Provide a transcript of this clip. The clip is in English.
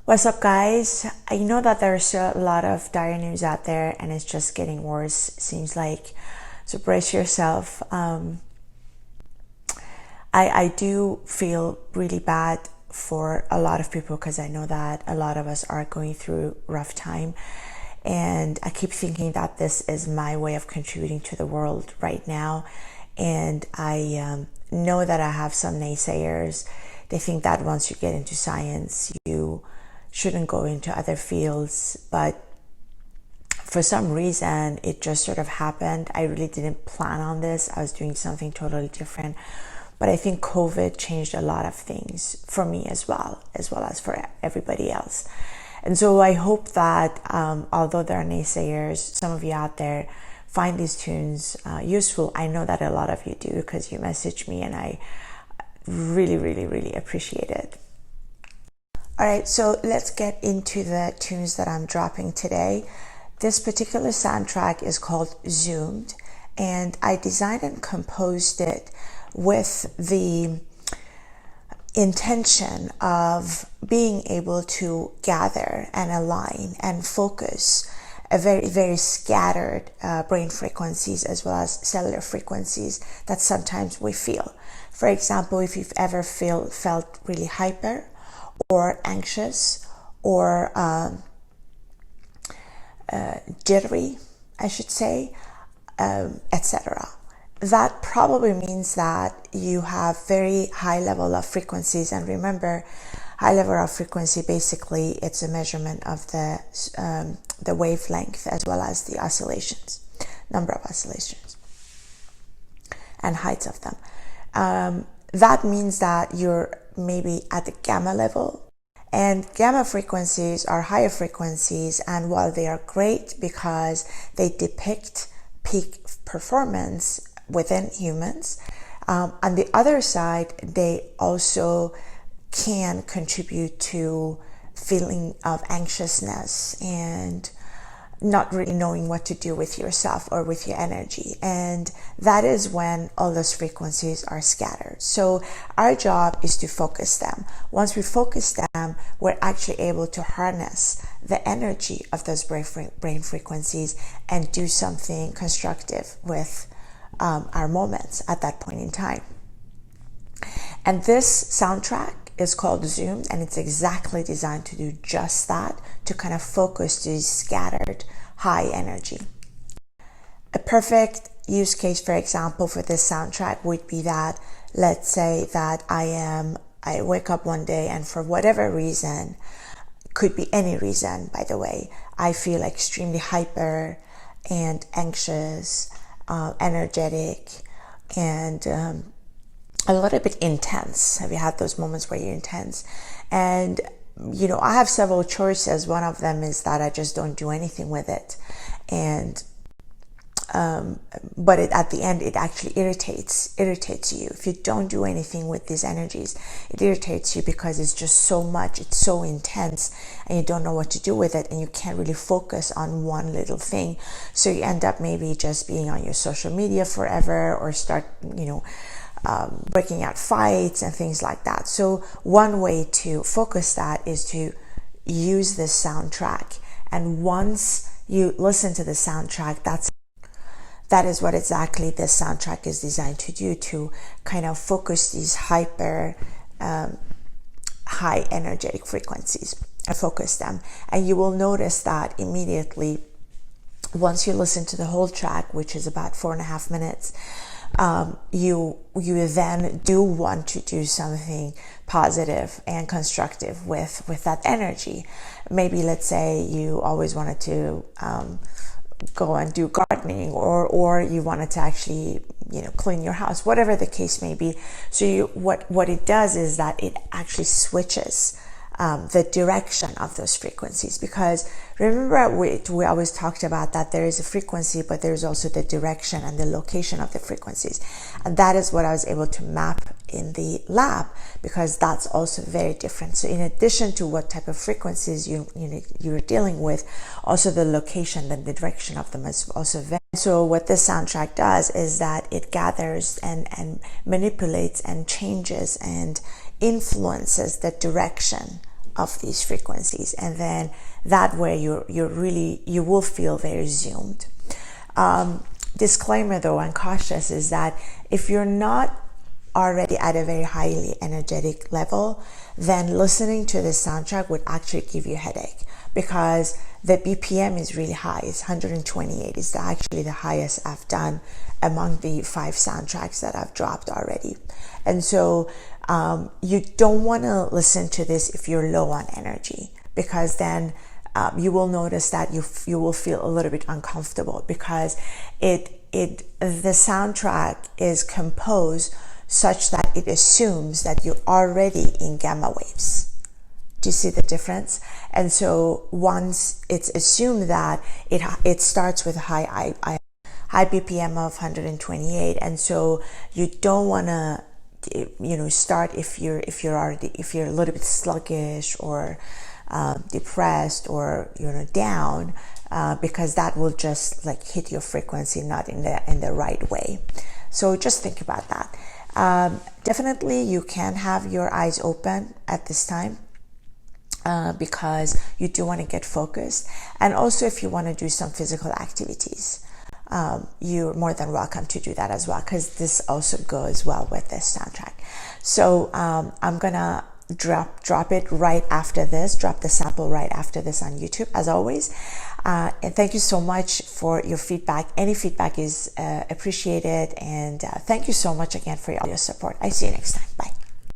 What's up, guys? I know that there's a lot of dire news out there and it's just getting worse, seems like. So brace yourself. I do feel really bad for a lot of people because I know that a lot of us are going through a rough time. And I keep thinking that this is my way of contributing to the world right now. And I know that I have some naysayers. They think that once you get into science, you shouldn't go into other fields, but for some reason it just sort of happened. I really didn't plan on this. I was doing something totally different, but I think COVID changed a lot of things for me as well as for everybody else. And so I hope that although there are naysayers, some of you out there find these tunes useful. I know that a lot of you do because you message me, and I really appreciate it. All right, so let's get into the tunes that I'm dropping today. This particular soundtrack is called Zoomed, and I designed and composed it with the intention of being able to gather and align and focus a very scattered brain frequencies as well as cellular frequencies that sometimes we feel. For example, if you've ever felt really hyper or anxious or jittery, I should say, etc. That probably means that you have very high level of frequencies. And remember, high level of frequency, basically it's a measurement of the wavelength as well as the oscillations, number of oscillations and heights of them. That means that you're maybe at the gamma level, and gamma frequencies are higher frequencies, and while they are great because they depict peak performance within humans, on the other side they also can contribute to feeling of anxiousness and not really knowing what to do with yourself or with your energy. And that is when all those frequencies are scattered. So our job is to focus them. Once we focus them, we're actually able to harness the energy of those brain frequencies and do something constructive with our moments at that point in time. And this soundtrack is called Zoom, and it's exactly designed to do just that, to kind of focus these scattered high energy. A perfect use case, for example, for this soundtrack would be that, let's say that I wake up one day and for whatever reason, could be any reason, by the way, I feel extremely hyper and anxious, energetic, and a little bit intense. Have you had those moments where you're intense? And you know, I have several choices. One of them is that I just don't do anything with it, and but at the end it actually irritates you. If you don't do anything with these energies, it irritates you because it's just so much, it's so intense, and you don't know what to do with it, and you can't really focus on one little thing. So you end up maybe just being on your social media forever, or start, you know, breaking out fights and things like that. So one way to focus that is to use this soundtrack. And once you listen to the soundtrack, that is what exactly this soundtrack is designed to do, to kind of focus these hyper high energetic frequencies and focus them. And you will notice that immediately once you listen to the whole track, which is about 4.5 minutes, you then do want to do something positive and constructive with that energy. Maybe let's say you always wanted to go and do gardening, or you wanted to actually, you know, clean your house, whatever the case may be. So what it does is that it actually switches the direction of those frequencies, because remember we always talked about that there is a frequency, but there's also the direction and the location of the frequencies, and that is what I was able to map in the lab, because that's also very different. So in addition to what type of frequencies you're dealing with, also the location and the direction of them is also very. So what this soundtrack does is that it gathers and manipulates and changes and influences the direction of these frequencies, and then that way you will feel very zoomed. Disclaimer though, and cautious, is that if you're not already at a very highly energetic level, then listening to the soundtrack would actually give you a headache, because the BPM is really high. It's 128. It's actually the highest I've done among the 5 soundtracks that I've dropped already. And so you don't want to listen to this if you're low on energy, because then you will notice that you will feel a little bit uncomfortable, because the soundtrack is composed such that it assumes that you're already in gamma waves. Do you see the difference? And so once it's assumed that it starts with a high BPM of 128, and so you don't want to start if you're a little bit sluggish or depressed or down, because that will just like hit your frequency not in the right way. So just think about that. Definitely you can have your eyes open at this time, because you do want to get focused. And also if you want to do some physical activities, you're more than welcome to do that as well, because this also goes well with this soundtrack. So I'm gonna drop it right after this, drop the sample right after this on YouTube, as always. And thank you so much for your feedback. Any feedback is appreciated, and thank you so much again for all your support. I see you next time. Bye.